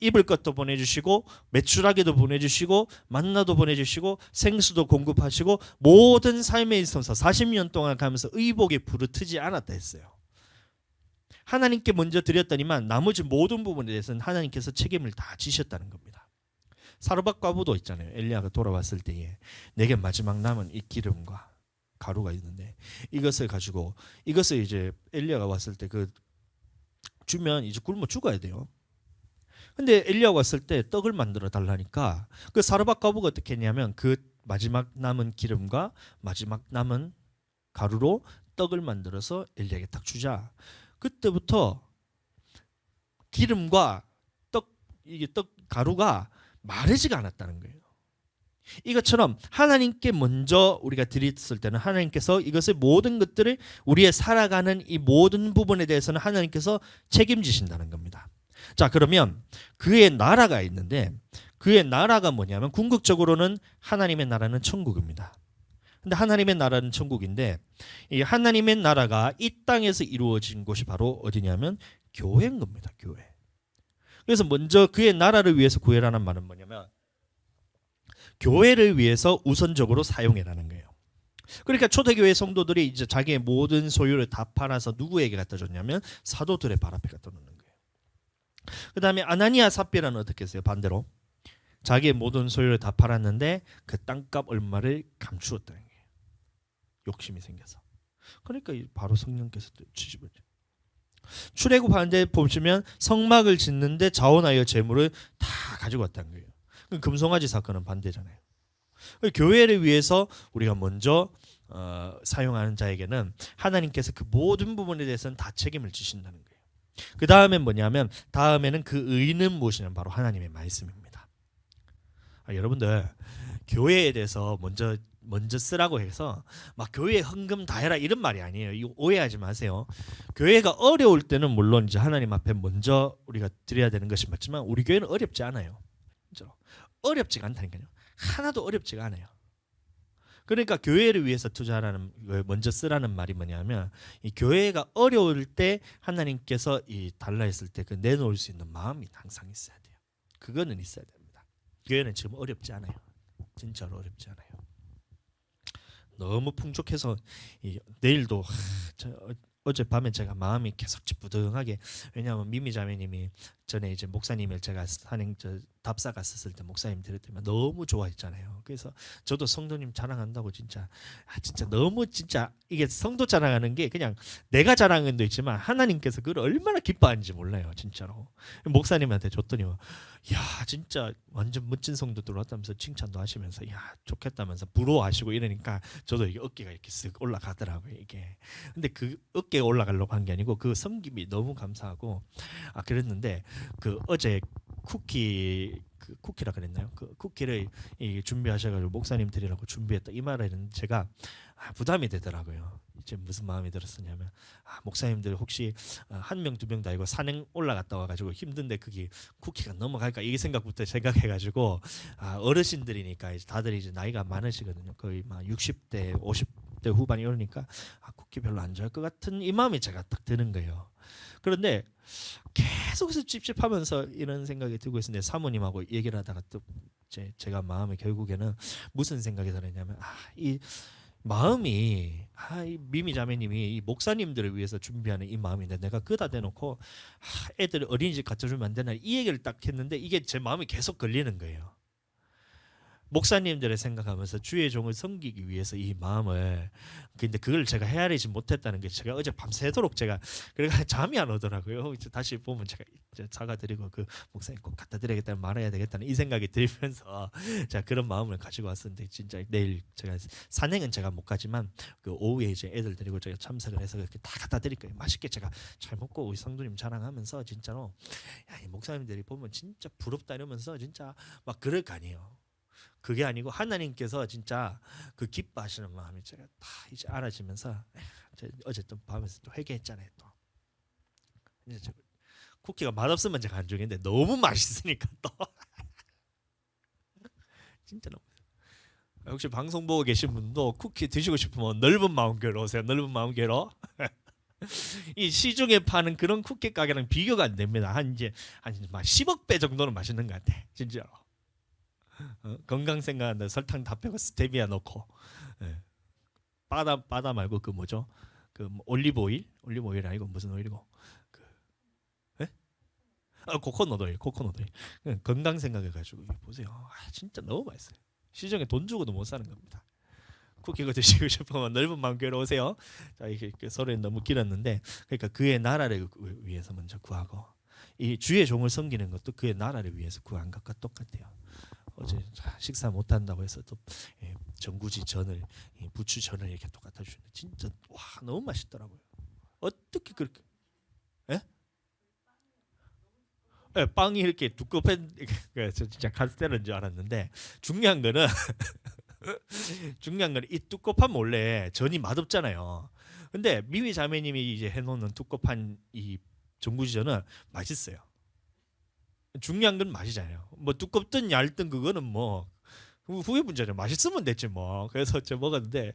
입을 것도 보내주시고 매출하게도 보내주시고 만나도 보내주시고 생수도 공급하시고 모든 삶에 있어서 40년 동안 가면서 의복에 부르트지 않았다 했어요. 하나님께 먼저 드렸더니만 나머지 모든 부분에 대해서는 하나님께서 책임을 다 지셨다는 겁니다. 사르밧 과부도 있잖아요. 엘리야가 돌아왔을 때에 내게 마지막 남은 이 기름과 가루가 있는데 이것을 가지고 이것을 이제 엘리야가 왔을 때 그 주면 이제 굶어 죽어야 돼요. 근데 엘리야가 왔을 때 떡을 만들어 달라니까 그 사르밧 과부가 어떻게 했냐면 그 마지막 남은 기름과 마지막 남은 가루로 떡을 만들어서 엘리야에게 딱 주자. 그때부터 기름과 이게 떡 가루가 마르지가 않았다는 거예요. 이것처럼 하나님께 먼저 우리가 드렸을 때는 하나님께서 이것을 모든 것들을 우리의 살아가는 이 모든 부분에 대해서는 하나님께서 책임지신다는 겁니다. 자, 그러면 그의 나라가 있는데 그의 나라가 뭐냐면 궁극적으로는 하나님의 나라는 천국입니다. 근데 하나님의 나라는 천국인데 이 하나님의 나라가 이 땅에서 이루어진 곳이 바로 어디냐면 교회인 겁니다. 교회. 그래서 먼저 그의 나라를 위해서 구해라는 말은 뭐냐면 교회를 위해서 우선적으로 사용해라는 거예요. 그러니까 초대교회 성도들이 이제 자기의 모든 소유를 다 팔아서 누구에게 갖다 줬냐면 사도들의 발 앞에 갖다 놓는 거예요. 그 다음에 아나니아 삽비라는 어떻게 했어요? 반대로 자기의 모든 소유를 다 팔았는데 그 땅값 얼마를 감추었다는 거예요. 욕심이 생겨서. 그러니까 바로 성령께서 뒤집어져. 출애굽하는데 보시면 성막을 짓는데 자원하여 재물을 다 가지고 왔다는 거예요. 금송아지 사건은 반대잖아요. 교회를 위해서 우리가 먼저 사용하는 자에게는 하나님께서 그 모든 부분에 대해서는 다 책임을 지신다는 거예요. 그 다음엔 뭐냐면 다음에는 그 의는 무엇이냐면 바로 하나님의 말씀입니다. 여러분들 교회에 대해서 먼저 쓰라고 해서 막 교회에 헌금 다 해라 이런 말이 아니에요. 이거 오해하지 마세요. 교회가 어려울 때는 물론 이제 하나님 앞에 먼저 우리가 드려야 되는 것이 맞지만 우리 교회는 어렵지 않아요. 그렇죠? 어렵지가 않다니까요. 하나도 어렵지가 않아요. 그러니까 교회를 위해서 투자하라는 걸 먼저 쓰라는 말이 뭐냐면 이 교회가 어려울 때 하나님께서 이 달라 했을 때 그 내놓을 수 있는 마음이 항상 있어야 돼요. 그거는 있어야 됩니다. 교회는 지금 어렵지 않아요. 진짜로 어렵지 않아요. 너무 풍족해서 내일도 어젯밤에 제가 마음이 계속 찌뿌둥하게, 왜냐하면 미미 자매님이 전에 이제 목사님을 제가 산행 답사 갔었을 때 목사님 들을 때만 너무 좋아했잖아요. 그래서 저도 성도님 자랑한다고 진짜 진짜 너무 진짜 이게 성도 자랑하는 게 그냥 내가 자랑은 도 있지만 하나님께서 그걸 얼마나 기뻐하는지 몰라요, 진짜로. 목사님한테 줬더니 야 진짜 완전 멋진 성도들 왔다면서 칭찬도 하시면서 야 좋겠다면서 부러워하시고 이러니까 저도 이게 어깨가 이렇게 쓱 올라가더라고요, 이게. 근데 그 어깨에 올라가려고 한 게 아니고 그 섬김이 너무 감사하고 그랬는데 그 어제 쿠키라 그랬나요? 그 쿠키를 준비하셔가지고 목사님 드리라고 준비했다 이 말에는 제가 부담이 되더라고요. 이제 무슨 마음이 들었었냐면 목사님들 혹시 한 명 두 명도 아니고 산행 올라갔다 와가지고 힘든데 그게 쿠키가 넘어갈까 이 생각부터 생각해가지고 어르신들이니까 이제 다들 이제 나이가 많으시거든요. 거의 막 60대 50대 후반 이러니까 쿠키 별로 안 좋아할 것 같은 이 마음이 제가 딱 드는 거예요. 그런데 계속해서 찝찝하면서 이런 생각이 들고 있었는데 사모님하고 얘기를 하다가 또 제가 마음에 결국에는 무슨 생각이 들었냐면 이 마음이 이 미미 자매님이 이 목사님들을 위해서 준비하는 이 마음인데 내가 그다 대놓고 애들 어린이집 갖다 주면 안 되나 이 얘기를 딱 했는데 이게 제 마음이 계속 걸리는 거예요. 목사님들을 생각하면서 주의 종을 섬기기 위해서 이 마음을 근데 그걸 제가 헤아리지 못했다는 게 제가 어제 밤새도록 제가 그래가 잠이 안 오더라고요. 이제 다시 보면 제가 이제 사과드리고 그 목사님 꼭 갖다 드려야겠다 말아야 되겠다는 이 생각이 들면서 제가 그런 마음을 가지고 왔었는데 진짜 내일 제가 산행은 제가 못 가지만 그 오후에 이제 애들 데리고 제가 참석을 해서 그렇게 다 갖다 드릴 거예요. 맛있게 제가 잘 먹고 우리 성도님 자랑하면서 진짜로 이 목사님들이 보면 진짜 부럽다 이러면서 진짜 막 그럴 거 아니에요. 그게 아니고 하나님께서 진짜 그 기뻐하시는 마음이 제가 다 이제 알아지면서 어제 또 밤에서 또 회개했잖아요. 또 이제 쿠키가 맛없으면 제가 안 주겠는데 너무 맛있으니까 또 진짜 너무. 혹시 방송 보고 계신 분도 쿠키 드시고 싶으면 넓은 마음교로 오세요. 넓은 마음교로. 이 시중에 파는 그런 쿠키 가게랑 비교가 안 됩니다. 한 10억 배 정도는 맛있는 것 같아, 진짜로. 건강 생각한다 설탕 다 빼고 스테비아 넣고 바다 말고 그 뭐죠? 그 올리브 오일 아니고 무슨 오일이고 그 코코넛 오일 건강 생각해가지고 보세요. 진짜 너무 맛있어요. 시중에 돈 주고도 못 사는 겁니다. 쿠키가 드시고 싶으면 넓은 마음교로 오세요. 자 이게 소리는 너무 길었는데 그러니까 그의 나라를 위해서 먼저 구하고 이 주의 종을 섬기는 것도 그의 나라를 위해서 구한 것과 똑같아요. 어제 식사 못 한다고 해서 또 전구지 전을 부추 전을 이렇게 또 갖다 주는데 진짜 와 너무 맛있더라고요. 어떻게 그렇게 빵이 이렇게 두껍은 저 진짜 카스테라인 줄 알았는데 중요한 거는 이 두껍한 원래 전이 맛없잖아요. 근데 미미 자매님이 이제 해놓는 두껍한 이 전구지전은 맛있어요. 중요한 건 맛이잖아요. 뭐 두껍든 얇든 그거는 뭐 후회 문제죠. 맛있으면 됐지 뭐. 그래서 저 먹었는데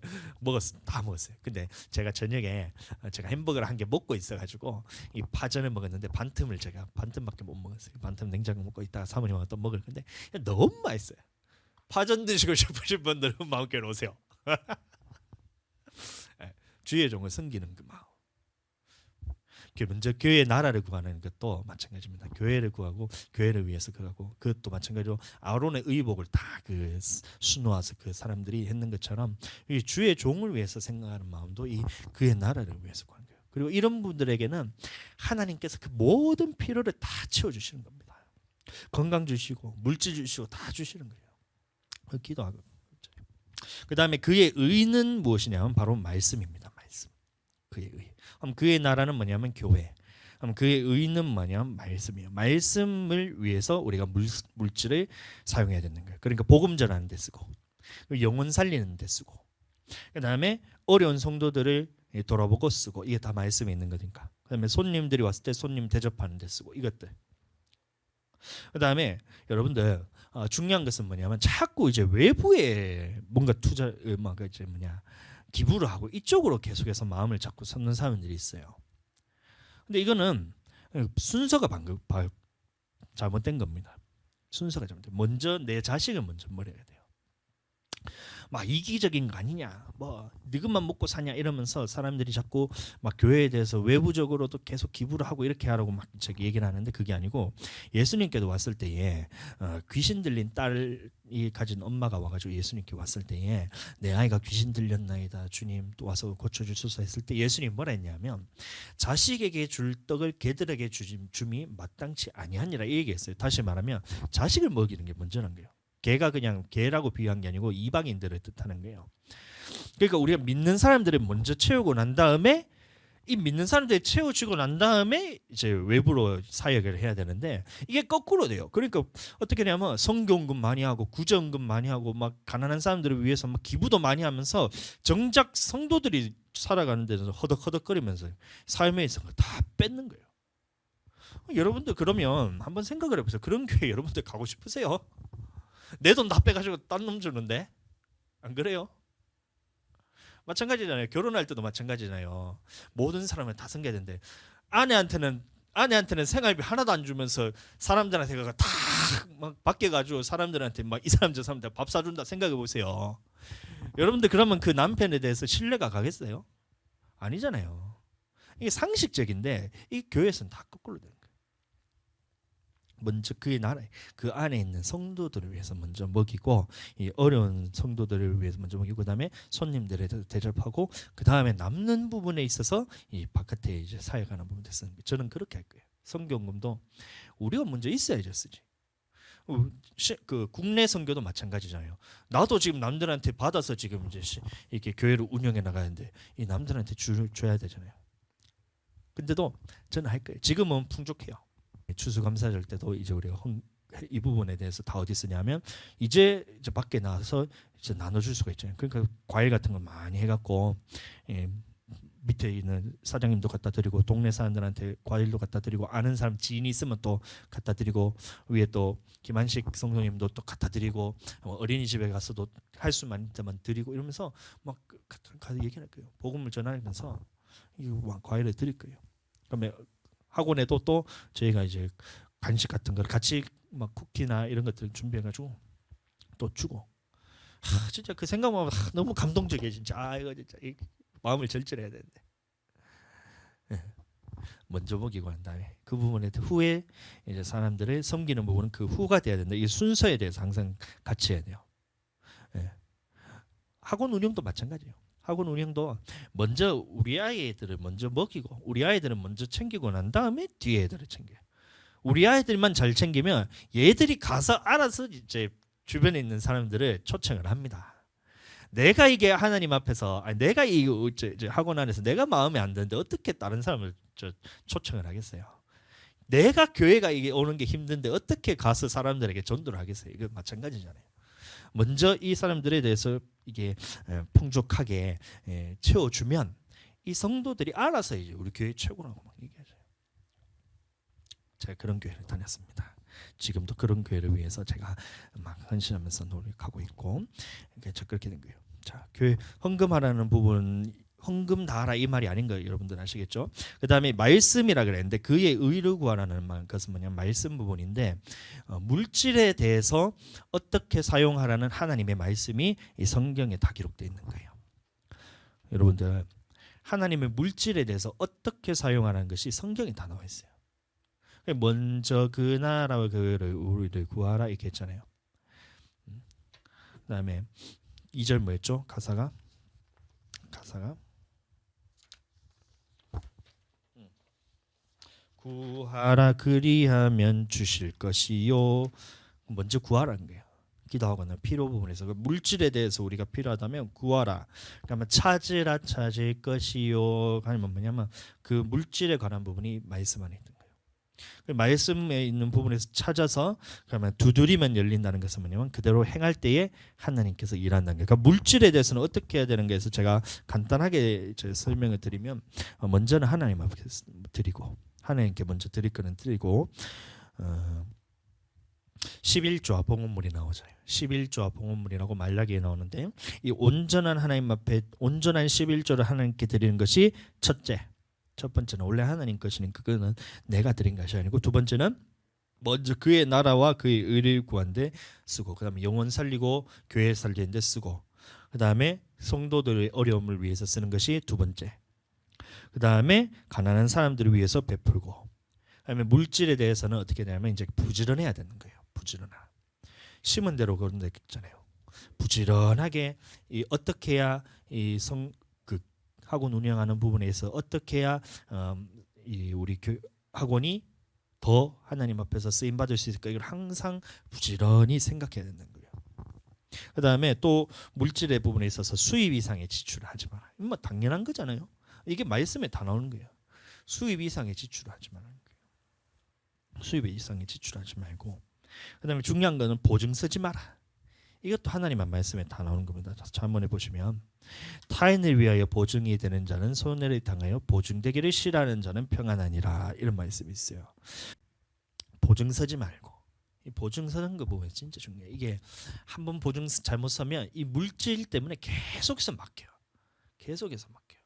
다 먹었어요. 근데 제가 저녁에 제가 햄버거를 한 개 먹고 있어가지고 이 파전을 먹었는데 제가 반틈밖에 못 먹었어요. 반틈 냉장고 먹고 있다가 사모님하고 또 먹을 건데 너무 맛있어요. 파전 드시고 싶으신 분들은 마음껏 오세요. 주의 종을 섬기는 그 마음. 먼저 교회의 나라를 구하는 것도 마찬가지입니다. 교회를 구하고 교회를 위해서 그하고 그것도 마찬가지로 아론의 의복을 다 그 수놓아서 그 사람들이 했는 것처럼 이 주의 종을 위해서 생각하는 마음도 이 그의 나라를 위해서 구하는 거예요. 그리고 이런 분들에게는 하나님께서 그 모든 필요를 다 채워주시는 겁니다. 건강 주시고 물질 주시고 다 주시는 거예요. 기도하고. 그 다음에 그의 의는 무엇이냐면 바로 말씀입니다. 말씀. 그의 의. 그럼 그의 나라는 뭐냐면 교회. 그럼 그의 의는 뭐냐면 말씀이에요. 말씀을 위해서 우리가 물질을 사용해야 되는 거예요. 그러니까 복음 전하는 데 쓰고 영혼 살리는 데 쓰고 그다음에 어려운 성도들을 돌아보고 쓰고 이게 다 말씀에 있는 거니까. 그다음에 손님들이 왔을 때 손님 대접하는 데 쓰고 이것들. 그다음에 여러분들 중요한 것은 뭐냐면 자꾸 이제 외부에 뭔가 투자 이제 기부를 하고 이쪽으로 계속해서 마음을 자꾸 쏟는 사람들이 있어요. 근데 이거는 순서가 잘못된 겁니다. 순서가 잘못된. 먼저 내 자식을 먼저 버려야 돼요. 막 이기적인 거 아니냐, 뭐 너것만 먹고 사냐 이러면서 사람들이 자꾸 막 교회에 대해서 외부적으로도 계속 기부를 하고 이렇게 하라고 막 저기 얘기를 하는데, 그게 아니고 예수님께도 왔을 때에 귀신 들린 딸이 가진 엄마가 와가지고 예수님께 왔을 때에 내 아이가 귀신 들렸나이다 주님 또 와서 고쳐주소서 했을 때 예수님 뭐라 했냐면 자식에게 줄 떡을 개들에게 줌이 마땅치 아니하니라 이 얘기했어요. 다시 말하면 자식을 먹이는 게 먼저란 거예요. 개가 그냥 개라고 비유한 게 아니고 이방인들을 뜻하는 거예요. 그러니까 우리가 믿는 사람들을 먼저 채우고 난 다음에, 이 믿는 사람들이 채워주고 난 다음에 이제 외부로 사역을 해야 되는데 이게 거꾸로 돼요. 그러니까 어떻게 하냐면 성경금 많이 하고 구정금 많이 하고 막 가난한 사람들을 위해서 막 기부도 많이 하면서 정작 성도들이 살아가는 데서 허덕허덕거리면서 삶에 있어서 다 뺏는 거예요. 여러분들 그러면 한번 생각을 해보세요. 그런 교회 여러분들 가고 싶으세요? 내 돈 다 빼가지고 딴 놈 주는데, 안 그래요? 마찬가지잖아요. 결혼할 때도 마찬가지잖아요. 모든 사람을 다 섬겨야 되는데 아내한테는 생활비 하나도 안 주면서 사람들한테 다막 바뀌어가지고 사람들한테 막 이 사람 저 사람들 밥 사준다 생각해 보세요. 여러분들 그러면 그 남편에 대해서 신뢰가 가겠어요? 아니잖아요. 이게 상식적인데 이 교회에서는 다 거꾸로 되는 거예요. 먼저 그의 나라 그 안에 있는 성도들을 위해서 먼저 먹이고, 이 어려운 성도들을 위해서 먼저 먹이고, 그다음에 손님들에 대접하고, 그다음에 남는 부분에 있어서 이 바깥에 이제 사역하는 부분에 쓰는 거예요. 저는 그렇게 할 거예요. 성경금도 우리가 먼저 있어야죠 쓰지. 그 국내 선교도 마찬가지잖아요. 나도 지금 남들한테 받아서 지금 이제 이렇게 교회를 운영해 나가는데 이 남들한테 줘야 되잖아요. 근데도 저는 할 거예요. 지금은 풍족해요. 추수감사절 때도 이제 우리가 이 부분에 대해서 다 어디 쓰냐면 이제 밖에 나와서 이제 나눠줄 수가 있잖아요. 그러니까 과일 같은 거 많이 해갖고 밑에 있는 사장님도 갖다 드리고 동네 사람들한테 과일도 갖다 드리고 아는 사람 지인이 있으면 또 갖다 드리고 위에 또 김한식 성도님도 또 갖다 드리고 어린이집에 가서도 할 수만 있다면 드리고 이러면서 막 가서 얘기할 거예요. 복음을 전하면서 이 과일을 드릴 거예요. 그러면 학원에도 또 저희가 이제 간식 같은 걸 같이 막 쿠키나 이런 것들 준비해가지고 또 주고. 진짜 그 생각만 하면 너무 감동적이에요. 진짜 이거 진짜 마음을 절절해야 되는데. 먼저 먹이고 난 다음에 그 부분에 후에 이제 사람들을 섬기는 부분은 그 후가 돼야 된다. 이 순서에 대해서 항상 같이 해야 돼요. 학원 운영도 마찬가지예요. 학원 운영도 먼저 우리 아이들을 먼저 먹이고 우리 아이들은 먼저 챙기고 난 다음에 뒤에 애들을 챙겨요. 우리 아이들만 잘 챙기면 얘들이 가서 알아서 이제 주변에 있는 사람들을 초청을 합니다. 내가 이게 하나님 앞에서 내가 이 학원 안에서 내가 마음에 안 드는데 어떻게 다른 사람을 초청을 하겠어요? 내가 교회가 이게 오는 게 힘든데 어떻게 가서 사람들에게 전도를 하겠어요? 이거 마찬가지잖아요. 먼저 이 사람들에 대해서 이게 풍족하게 채워주면 이 성도들이 알아서 이제 우리 교회 최고라고 막 얘기하죠. 제가 그런 교회를 다녔습니다. 지금도 그런 교회를 위해서 제가 막 헌신하면서 노력하고 있고, 그렇게 된 거예요. 자, 교회 헌금하라는 부분, 헌금 다하라 이 말이 아닌 거 여러분들 아시겠죠? 그 다음에 말씀이라 그랬는데 그의 의를 구하라는 것은 뭐냐면 말씀 부분인데, 물질에 대해서 어떻게 사용하라는 하나님의 말씀이 이 성경에 다 기록되어 있는 거예요. 여러분들 하나님의 물질에 대해서 어떻게 사용하라는 것이 성경에 다 나와 있어요. 먼저 그 나라와 그를 우리를 구하라 이렇게 했잖아요. 그 다음에 2절 뭐였죠? 가사가 구하라 그리하면 주실 것이요. 먼저 구하라는 거예요. 기도하거나 필요 부분에서 물질에 대해서 우리가 필요하다면 구하라. 그러면 찾으라 찾을 것이요. 아니면 뭐냐면 그 물질에 관한 부분이 말씀 안에 있는 거예요. 말씀에 있는 부분에서 찾아서 그러면 두드리면 열린다는 것은 뭐냐면 그대로 행할 때에 하나님께서 일한다는 거예요. 그러니까 물질에 대해서는 어떻게 해야 되는 거에서 제가 간단하게 설명을 드리면, 먼저는 하나님 앞에 드리고 하나님께 먼저 드릴 거는 드리고, 11조와 봉헌물이 나오잖아요. 11조와 봉헌물이라고 말라기에 나오는데, 이 온전한 하나님 앞에 온전한 11조를 하나님께 드리는 것이 첫 번째는 원래 하나님 것이니까 그거는 내가 드린 것이 아니고, 두 번째는 먼저 그의 나라와 그의 의를 구한데 쓰고, 그다음에 영혼 살리고 교회 살리는데 쓰고, 그다음에 성도들의 어려움을 위해서 쓰는 것이 두 번째. 그다음에 가난한 사람들을 위해서 베풀고, 그다음에 물질에 대해서는 어떻게 되냐면 이제 부지런해야 되는 거예요. 부지런하. 심은 대로 거둔다 했잖아요. 부지런하게 어떻게 해야 그 학원 운영하는 부분에서 어떻게 해야 이 우리 학원이 더 하나님 앞에서 쓰임 받을 수 있을까, 이걸 항상 부지런히 생각해야 되는 거예요. 그다음에 또 물질의 부분에 있어서 수입 이상의 지출을 하지 마라. 뭐 당연한 거잖아요. 이게 말씀에 다 나오는 거예요. 수입 이상의 지출을 하지 말라는 거예요. 수입 이상의 지출하지 말고, 그다음에 중요한 거는 보증 쓰지 마라. 이것도 하나님의 말씀에 다 나오는 겁니다. 한번 해보시면, 타인을 위하여 보증이 되는 자는 손해를 당하여 보증되기를 싫어하는 자는 평안하니라, 이런 말씀이 있어요. 보증 서지 말고, 이 보증 서는 거 보면 진짜 중요해요. 이게 한번 보증 잘못 서면 이 물질 때문에 계속해서 막혀요. 계속해서 막혀요.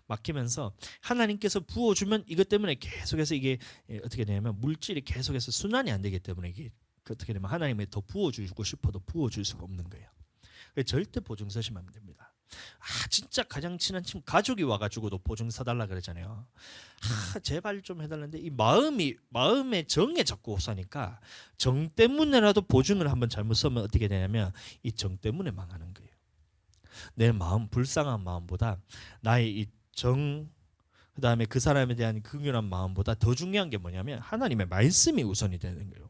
막히면서 하나님께서 부어주면 이것 때문에 계속해서 이게 어떻게 되냐면 물질이 계속해서 순환이 안 되기 때문에 이게 어떻게 되면 하나님이 더 부어주고 싶어도 부어줄 수가 없는 거예요. 절대 보증 서시면 안 됩니다. 진짜 가장 친한 친구 가족이 와가지고도 보증 서달라 그러잖아요. 제발 좀 해달라는데 이 마음의 정에 자꾸 사니까, 정 때문에라도 보증을 한번 잘못 서면 어떻게 되냐면 이 정 때문에 망하는 거예요. 내 마음, 불쌍한 마음보다 나의 이 정, 그다음에 그 사람에 대한 긍휼한 마음보다 더 중요한 게 뭐냐면 하나님의 말씀이 우선이 되는 거예요.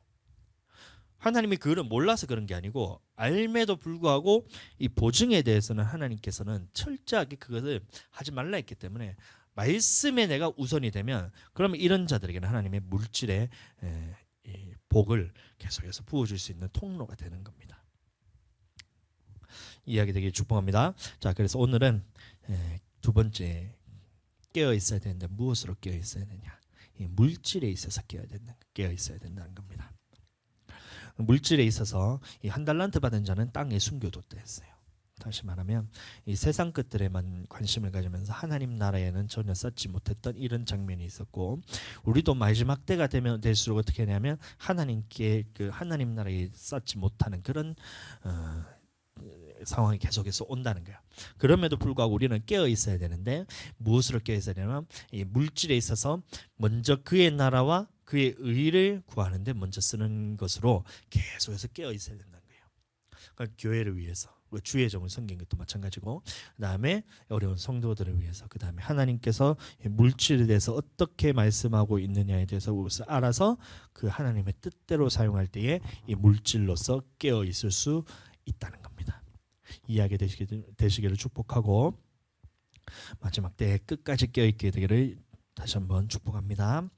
하나님이 그걸 몰라서 그런 게 아니고 알매도 불구하고 이 보증에 대해서는 하나님께서는 철저하게 그것을 하지 말라 했기 때문에, 말씀에 내가 우선이 되면 그러면 이런 자들에게는 하나님의 물질의 이 복을 계속해서 부어줄 수 있는 통로가 되는 겁니다. 이야기 되길 축복합니다. 자, 그래서 오늘은 두 번째, 깨어 있어야 되는데 무엇으로 깨어 있어야 되냐? 이 물질에 있어서 깨어 있어야 된다는 겁니다. 물질에 있어서 이 한 달란트 받은 자는 땅에 숨겨뒀다 했어요. 다시 말하면 이 세상 것들에만 관심을 가지면서 하나님 나라에는 전혀 쌓지 못했던 이런 장면이 있었고, 우리도 마지막 때가 되면 될수록 어떻게 하냐면 하나님께 그 하나님 나라에 쌓지 못하는 그런 상황이 계속해서 온다는 거야. 그럼에도 불구하고 우리는 깨어 있어야 되는데, 무엇으로 깨어 있어야 되냐면 이 물질에 있어서 먼저 그의 나라와 그의 의를 구하는데 먼저 쓰는 것으로 계속해서 깨어 있어야 된다는 거예요. 그러니까 교회를 위해서, 주의 종을 섬긴 것도 마찬가지고, 그다음에 어려운 성도들을 위해서, 그다음에 하나님께서 물질에 대해서 어떻게 말씀하고 있느냐에 대해서 알아서 그 하나님의 뜻대로 사용할 때에 이 물질로서 깨어 있을 수 있다는 겁니다. 이해하게 되시기를 축복하고, 마지막 때에 끝까지 깨어 있게 되기를 다시 한번 축복합니다.